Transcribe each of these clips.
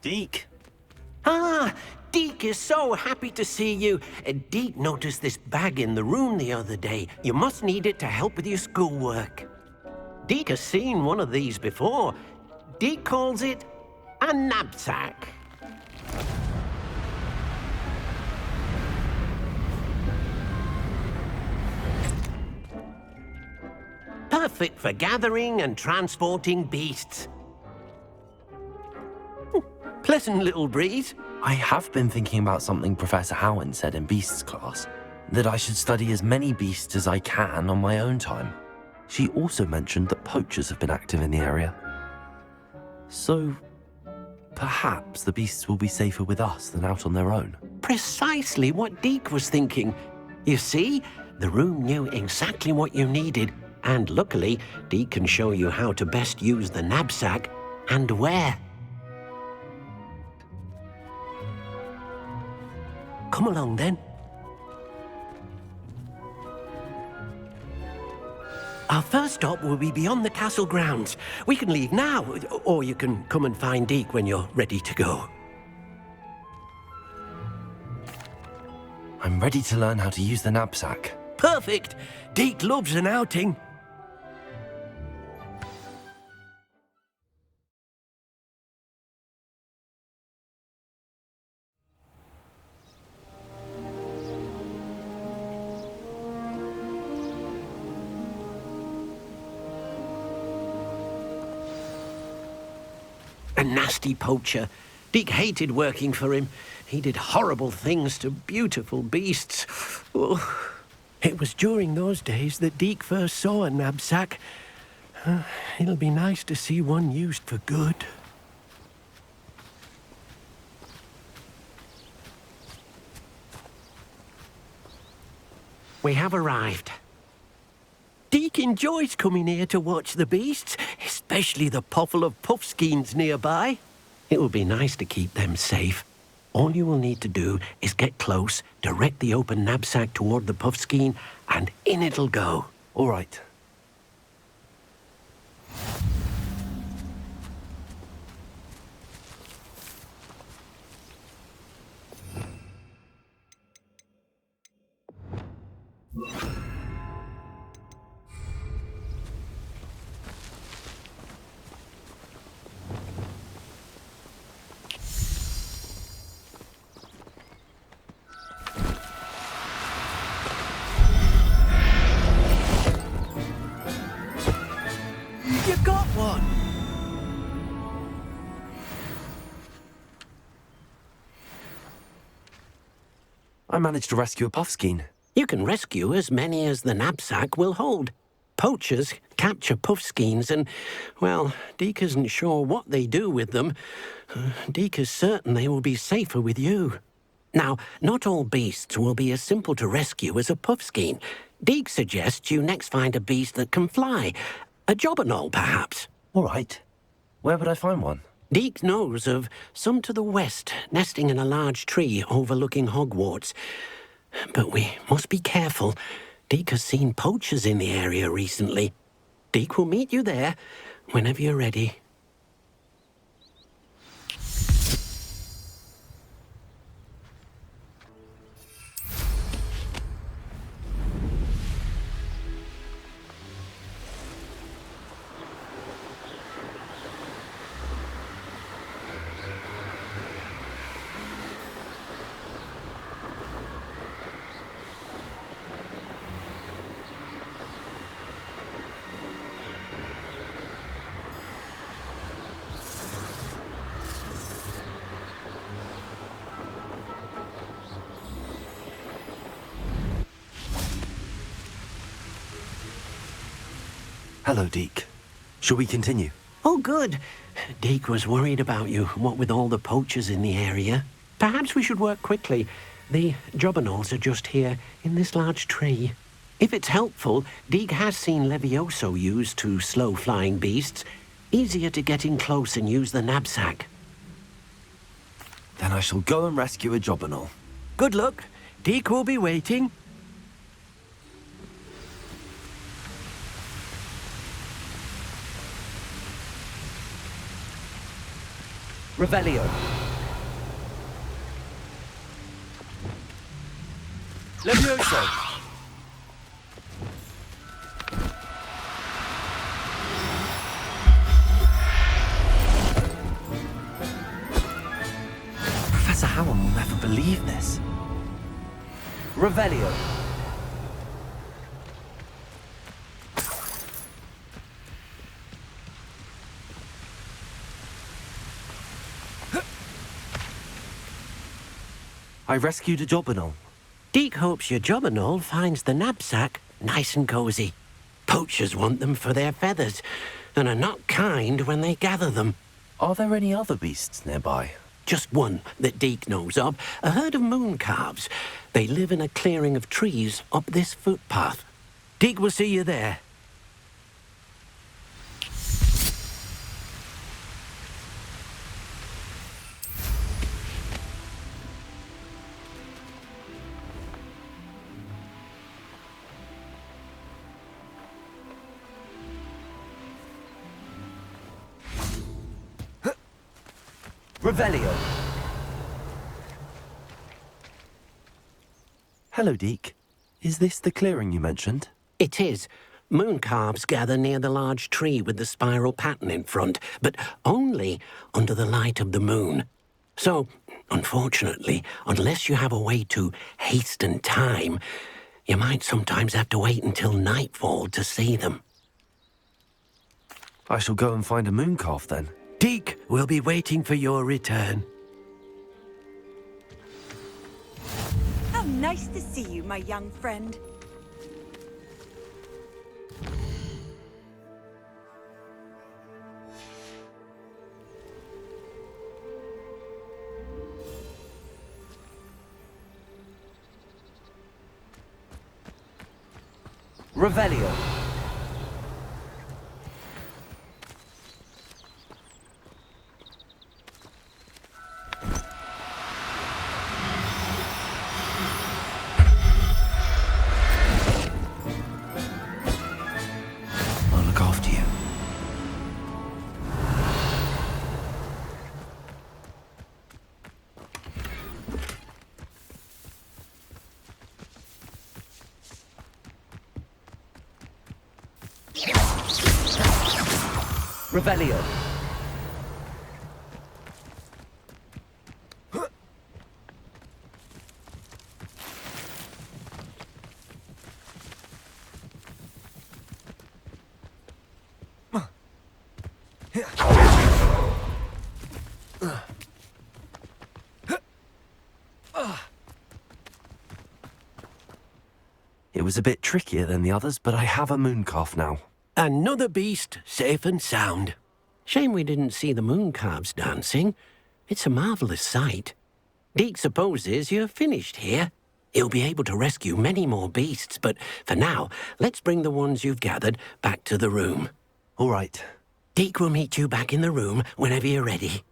Deek. Ah, Deek is so happy to see you. Deek noticed this bag in the room the other day. You must need it to help with your schoolwork. Deek has seen one of these before. Deek calls it a knapsack. Perfect for gathering and transporting beasts. Pleasant little breeze. I have been thinking about something Professor Howard said in Beasts class, that I should study as many beasts as I can on my own time. She also mentioned that poachers have been active in the area. So, perhaps the beasts will be safer with us than out on their own. Precisely what Deek was thinking. You see, the room knew exactly what you needed, and luckily, Deek can show you how to best use the knapsack and where. Come along, then. Our first stop will be beyond the castle grounds. We can leave now, or you can come and find Deek when you're ready to go. I'm ready to learn how to use the knapsack. Perfect! Deek loves an outing. A nasty poacher. Deek hated working for him. He did horrible things to beautiful beasts. Oh, it was during those days that Deek first saw a knapsack. It'll be nice to see one used for good. We have arrived. Deek enjoys coming here to watch the beasts, especially the potful of puffskeins nearby. It will be nice to keep them safe. All you will need to do is get close, direct the open knapsack toward the puffskein, and in it'll go. All right. You got one! I managed to rescue a puffskein. You can rescue as many as the knapsack will hold. Poachers capture puffskeins and, well, Deek isn't sure what they do with them. Deek is certain they will be safer with you. Now, not all beasts will be as simple to rescue as a puffskein. Deek suggests you next find a beast that can fly. A jobberknoll, perhaps. All right. Where would I find one? Deek knows of some to the west, nesting in a large tree overlooking Hogwarts. But we must be careful. Deek has seen poachers in the area recently. Deek will meet you there whenever you're ready. Hello, Deek. Shall we continue? Oh, good. Deek was worried about you, what with all the poachers in the area. Perhaps we should work quickly. The jobberknolls are just here, in this large tree. If it's helpful, Deek has seen Levioso used to slow flying beasts. Easier to get in close and use the Nabsack. Then I shall go and rescue a jobberknoll. Good luck. Deek will be waiting. Revelio. Levioso! Professor Howard will never believe this. Revelio. I rescued a jobberknoll. Deek hopes your jobberknoll finds the Nabsack nice and cozy. Poachers want them for their feathers, and are not kind when they gather them. Are there any other beasts nearby? Just one that Deek knows of, a herd of moon calves. They live in a clearing of trees up this footpath. Deek will see you there. Revelio. Hello, Deek. Is this the clearing you mentioned? It is. Moon calves gather near the large tree with the spiral pattern in front, but only under the light of the moon. So, unfortunately, unless you have a way to hasten time, you might sometimes have to wait until nightfall to see them. I shall go and find a moon calf then. Deek will be waiting for your return. How nice to see you, my young friend. Revelio. I'll look after you. Revelio. It was a bit trickier than the others, but I have a moon calf now. Another beast, safe and sound. Shame we didn't see the moon calves dancing. It's a marvelous sight. Deek supposes you're finished here. He'll be able to rescue many more beasts, but for now, let's bring the ones you've gathered back to the room. All right. Deek will meet you back in the room whenever you're ready.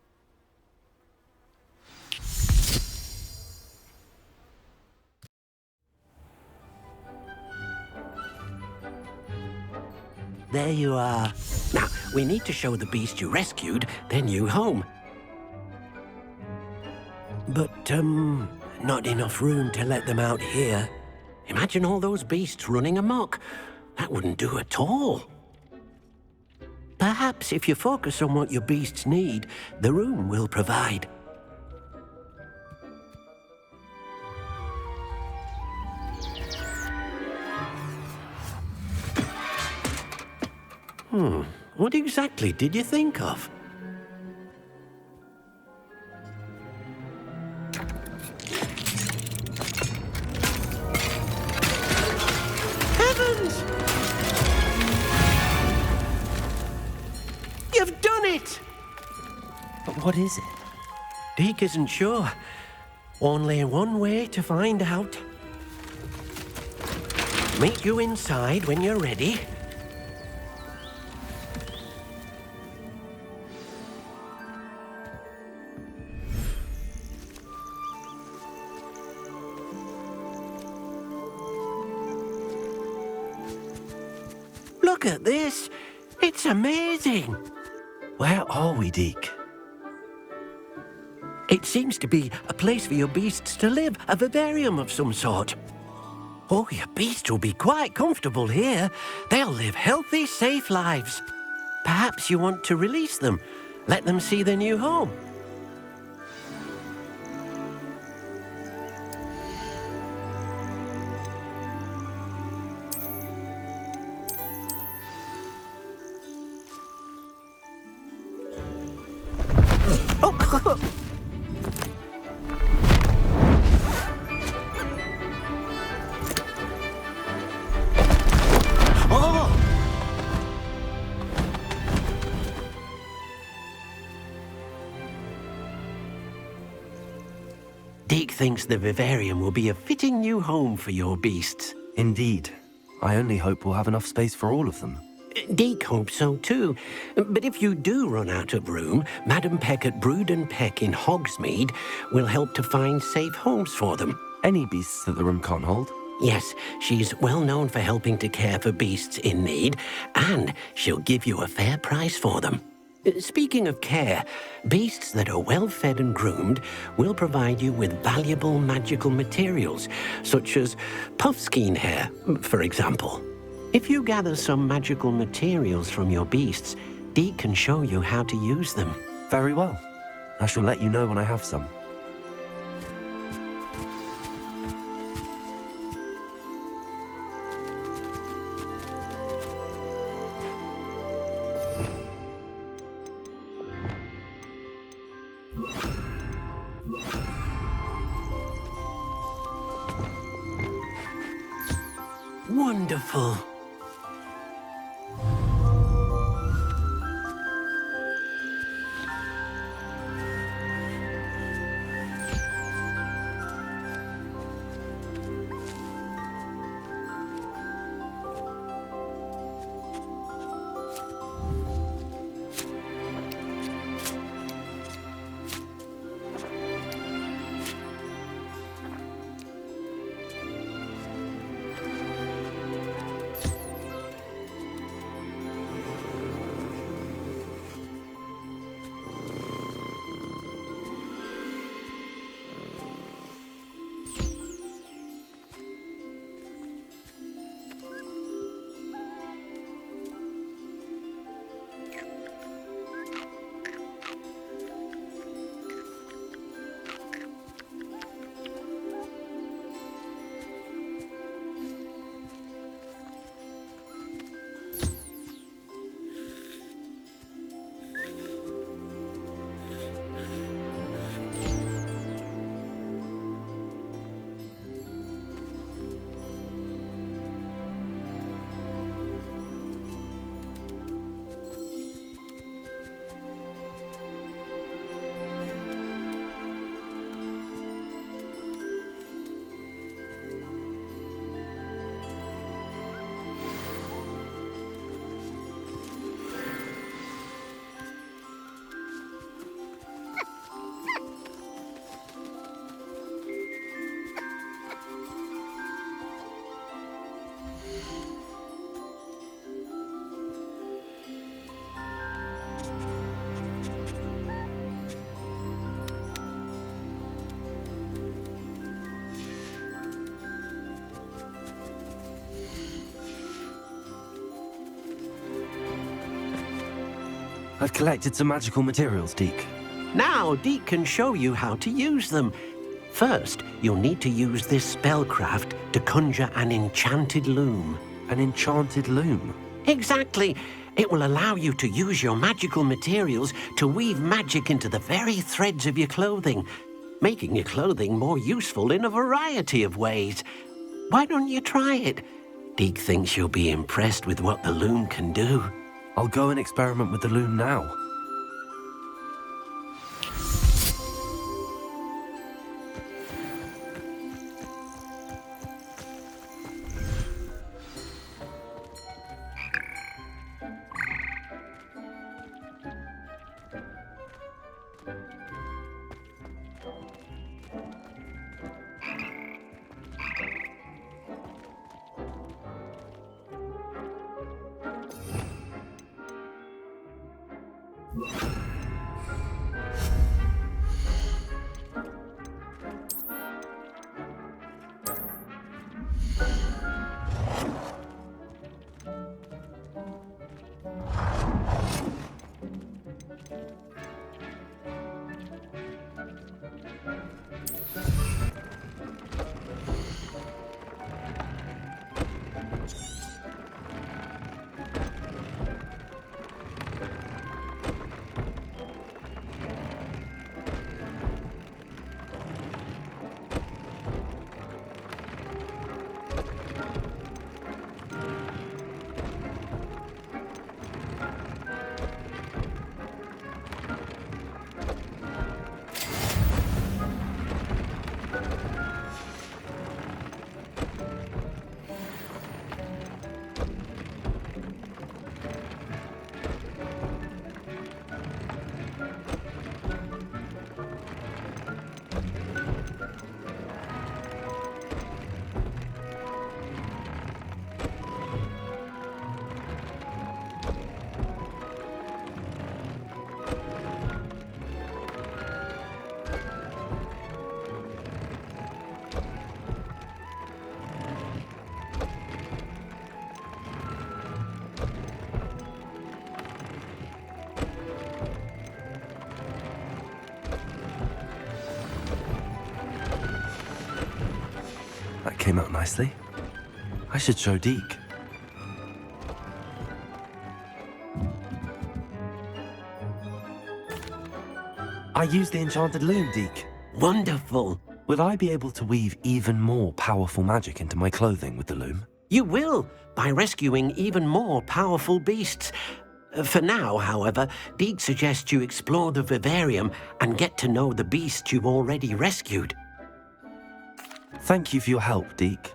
There you are. Now, we need to show the beast you rescued their new home. But, not enough room to let them out here. Imagine all those beasts running amok. That wouldn't do at all. Perhaps if you focus on what your beasts need, the room will provide. What exactly did you think of? Heavens! But what is it? Deek isn't sure. Only one way to find out. Meet you inside when you're ready. Look at this. It's amazing. Where are we, Deek? It seems to be a place for your beasts to live, a vivarium of some sort. Oh, your beasts will be quite comfortable here. They'll live healthy, safe lives. Perhaps you want to release them, let them see their new home. Oh! Deek thinks the vivarium will be a fitting new home for your beasts. Indeed. I only hope we'll have enough space for all of them. Deek hopes so too. But if you do run out of room, Madam Peck at Brood and Peck in Hogsmeade will help to find safe homes for them. Any beasts that the room can't hold? Yes, she's well known for helping to care for beasts in need, and she'll give you a fair price for them. Speaking of care, beasts that are well fed and groomed will provide you with valuable magical materials, such as puffskein hair, for example. If you gather some magical materials from your beasts, Deek can show you how to use them. Very well. I shall let you know when I have some. Wonderful. I've collected some magical materials, Deek. Now Deek can show you how to use them. First, you'll need to use this spellcraft to conjure an enchanted loom. An enchanted loom? Exactly. It will allow you to use your magical materials to weave magic into the very threads of your clothing, making your clothing more useful in a variety of ways. Why don't you try it? Deek thinks you'll be impressed with what the loom can do. I'll go and experiment with the loom now. That came out nicely. I should show Deek. I used the enchanted loom, Deek. Wonderful. Will I be able to weave even more powerful magic into my clothing with the loom? You will, by rescuing even more powerful beasts. For now, however, Deek suggests you explore the Vivarium and get to know the beasts you've already rescued. Thank you for your help, Deek.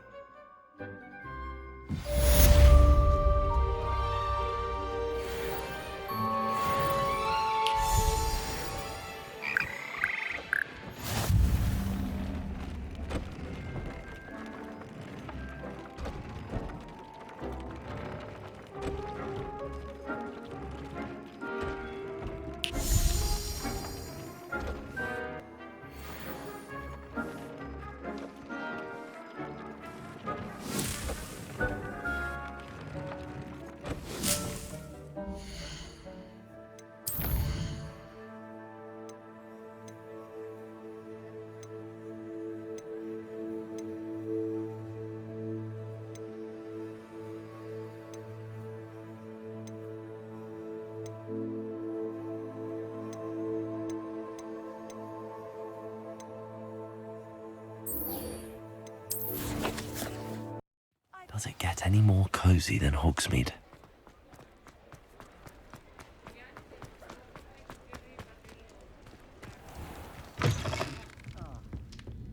Does it get any more cozy than Hogsmeade?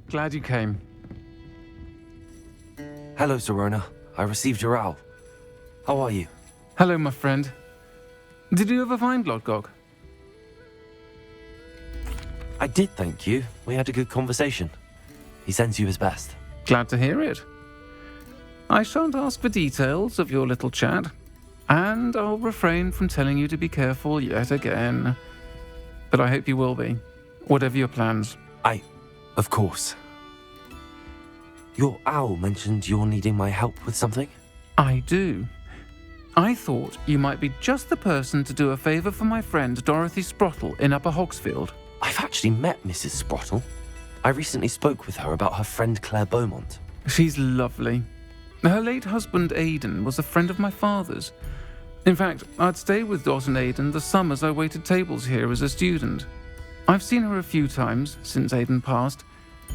Glad you came. Hello, Serona. I received your owl. How are you? Hello, my friend. Did you ever find Lodgok? I did, thank you. We had a good conversation. He sends you his best. Glad to hear it. I shan't ask for details of your little chat, and I'll refrain from telling you to be careful yet again. But I hope you will be, whatever your plans. Of course. Your owl mentioned you're needing my help with something? I do. I thought you might be just the person to do a favour for my friend Dorothy Sprottle in Upper Hogsfield. I've actually met Mrs. Sprottle. I recently spoke with her about her friend Claire Beaumont. She's lovely. Her late husband Aidan was a friend of my father's. In fact, I'd stay with Dot and Aidan the summers I waited tables here as a student. I've seen her a few times since Aidan passed,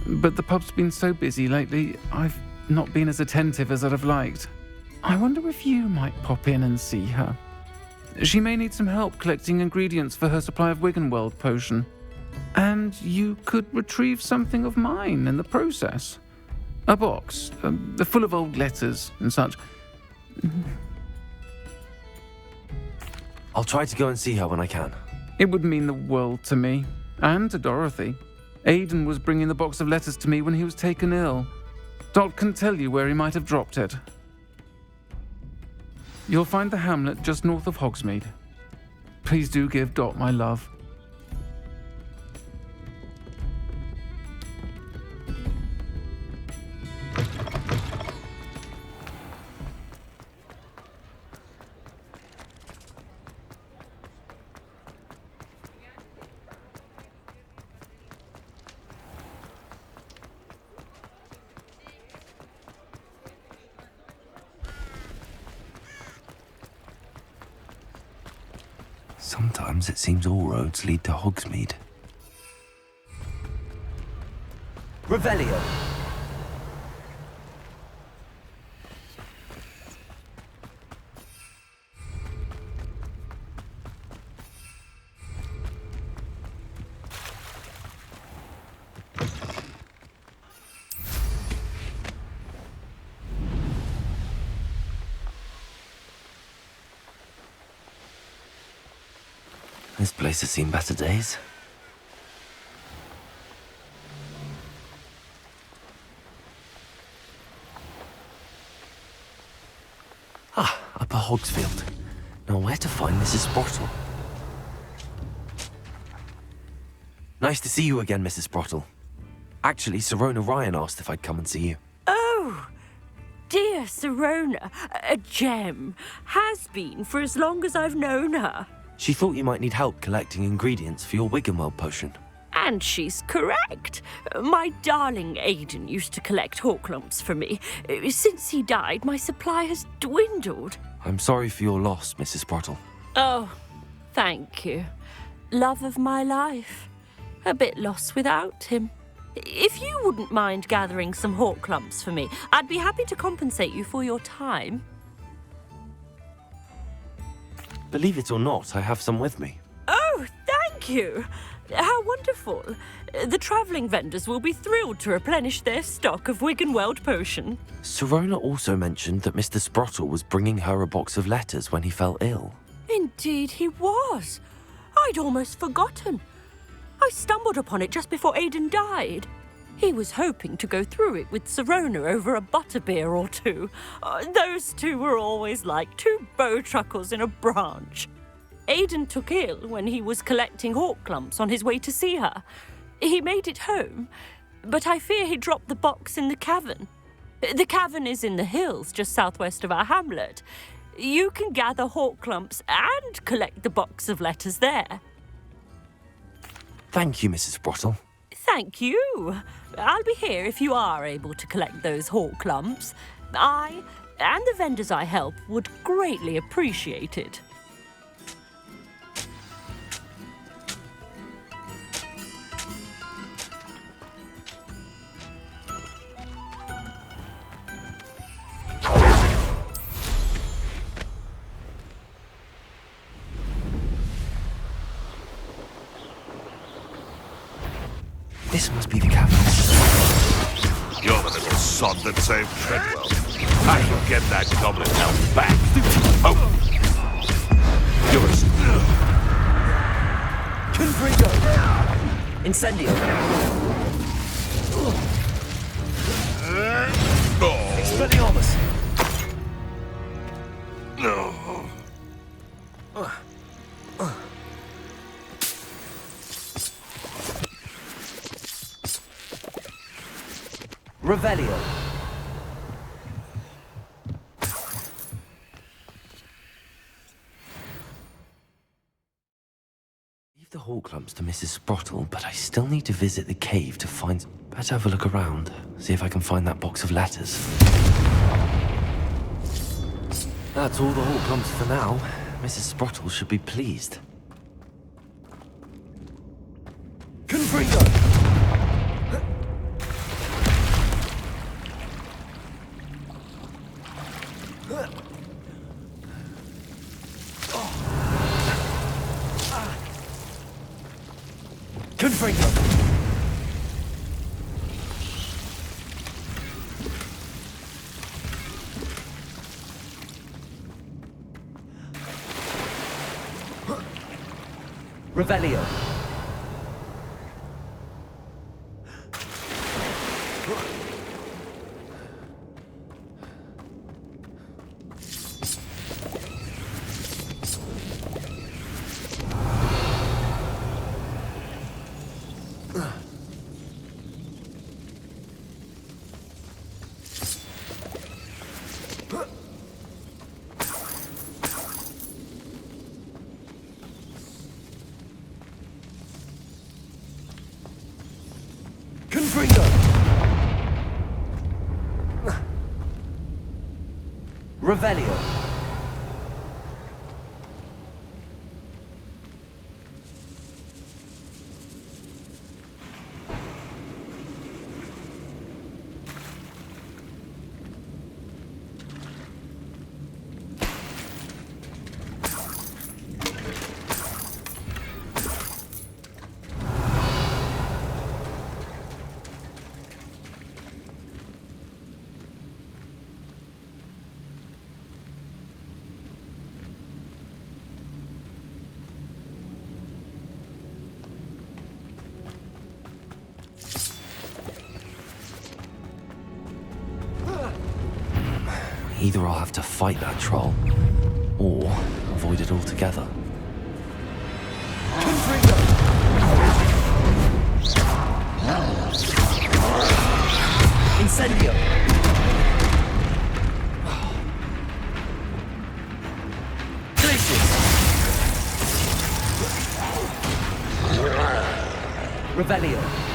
but the pub's been so busy lately, I've not been as attentive as I'd have liked. I wonder if you might pop in and see her. She may need some help collecting ingredients for her supply of Wiggenweld potion. And you could retrieve something of mine in the process. A box, full of old letters and such. I'll try to go and see her when I can. It would mean the world to me. And to Dorothy. Aidan was bringing the box of letters to me when he was taken ill. Dot can tell you where he might have dropped it. You'll find the hamlet just north of Hogsmeade. Please do give Dot my love. Sometimes it seems all roads lead to Hogsmeade. Revelio. This place has seen better days. Upper Hogsfield. Now where to find Mrs. Sprottle? Nice to see you again, Mrs. Sprottle. Actually, Sirona Ryan asked if I'd come and see you. Oh, dear Sirona, a gem. Has been for as long as I've known her. She thought you might need help collecting ingredients for your Wiggenweld potion. And she's correct. My darling Aidan used to collect Horklumps for me. Since he died, my supply has dwindled. I'm sorry for your loss, Mrs. Sprottle. Oh, thank you. Love of my life. A bit lost without him. If you wouldn't mind gathering some Horklumps for me, I'd be happy to compensate you for your time. Believe it or not, I have some with me. Oh, thank you. How wonderful. The travelling vendors will be thrilled to replenish their stock of Wiggenweld potion. Sirona also mentioned that Mr. Sprottle was bringing her a box of letters when he fell ill. Indeed he was. I'd almost forgotten. I stumbled upon it just before Aidan died. He was hoping to go through it with Sirona over a butterbeer or two. Those two were always like two bowtruckles in a branch. Aidan took ill when he was collecting Horklumps on his way to see her. He made it home, but I fear he dropped the box in the cavern. The cavern is in the hills just southwest of our hamlet. You can gather Horklumps and collect the box of letters there. Thank you, Mrs. Sprottle. Thank you. I'll be here if you are able to collect those Horklumps. I and the vendors I help would greatly appreciate it. This must be the cavern. You're the little sod that saved Treadwell. I can get that goblin elf back. Oh! You're Confringo. Incendio. Oh! Expelliarmus. No. Revelio. Leave the Horklumps to Mrs. Sprottle, but I still need to visit the cave to find... Better have a look around, see if I can find that box of letters. That's all the Horklumps for now. Mrs. Sprottle should be pleased. Confringo. Confringo. Revelio. Confringo! Revelio. Either I'll have to fight that troll, or avoid it altogether. Incendio! Glacius! Revelio!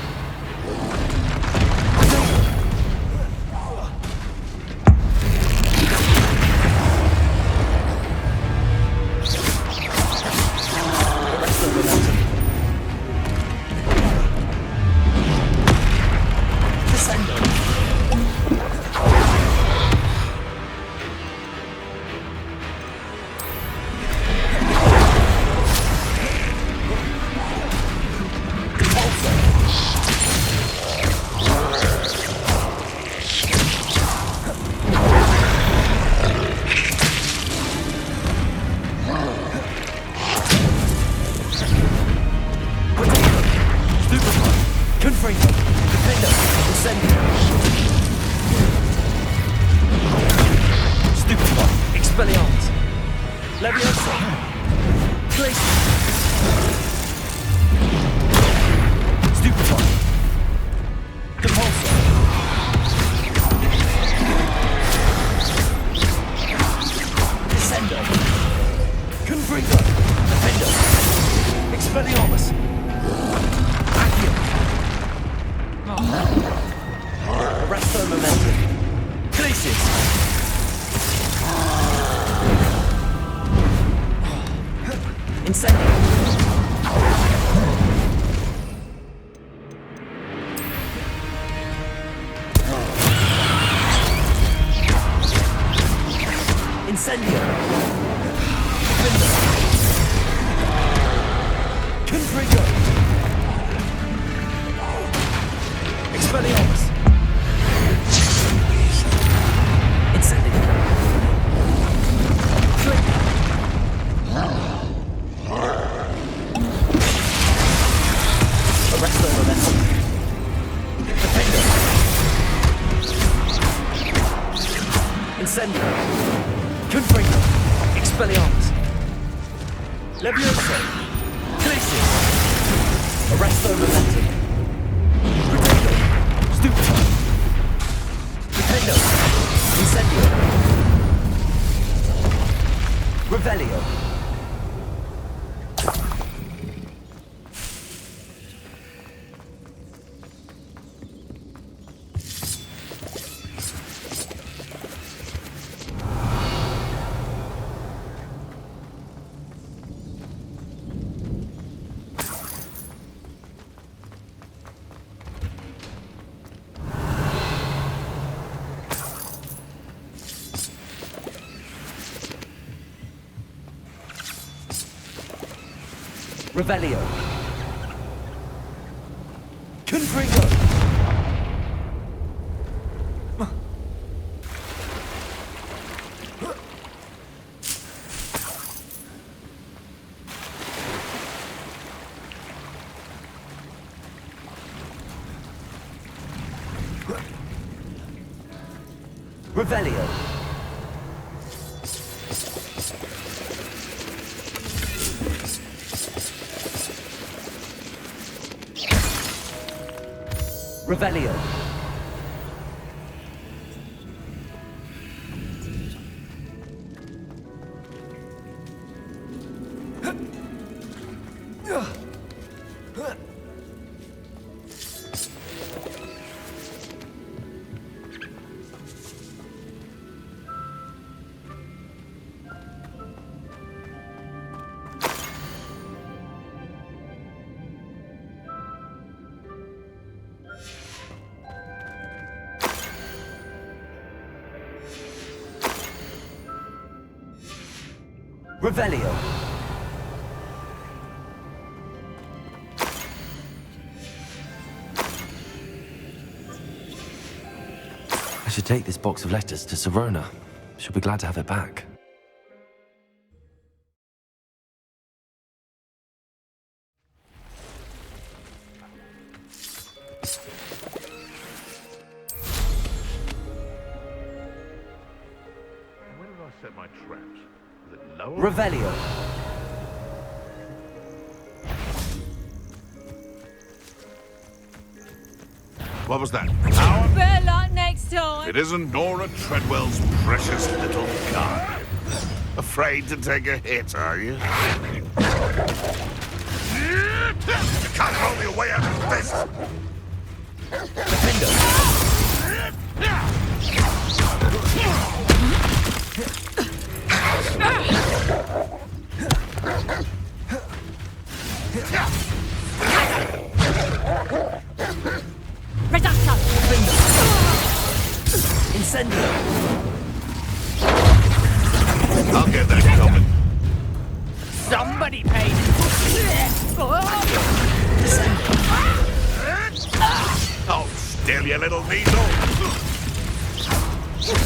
Revelio. Confringo. Revelio. Revelio. Revelio. I should take this box of letters to Sirona. She'll be glad to have it back. Where did I set my traps? Is it lower? Revelio. What was that? Our? Better luck next time. It isn't Nora Treadwell's precious little guy. Afraid to take a hit, are you? You can't hold me away out of this! Reducto. Incendio. I'll get that coming. Somebody paid. Oh, still, you little weasel! Is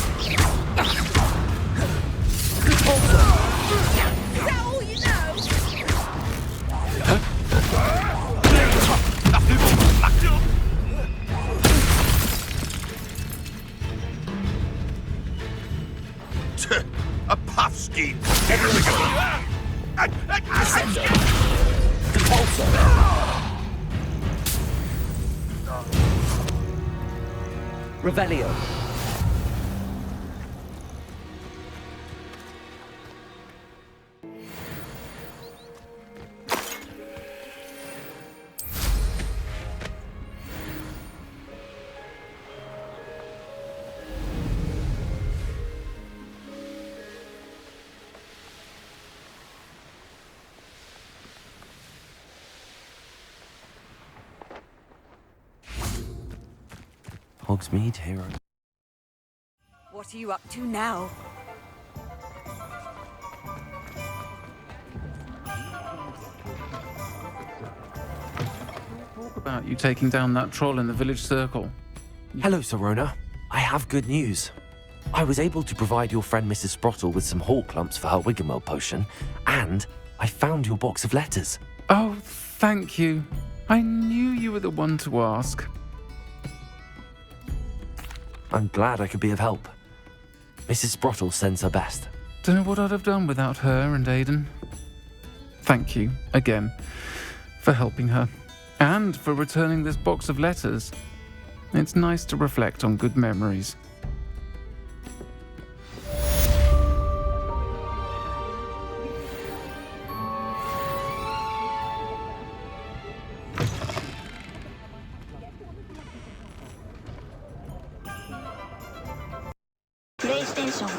that all you know? A puff scheme! Here we go! Revelio. Hogsmeade, hero. What are you up to now? Talk about you taking down that troll in the village circle. Hello, Sirona. I have good news. I was able to provide your friend Mrs. Sprottle with some hawk lumps for her Wiggenweld potion, and I found your box of letters. Oh, thank you. I knew you were the one to ask. I'm glad I could be of help. Mrs. Sprottle sends her best. Don't know what I'd have done without her and Aiden. Thank you, again, for helping her, and for returning this box of letters. It's nice to reflect on good memories. PlayStation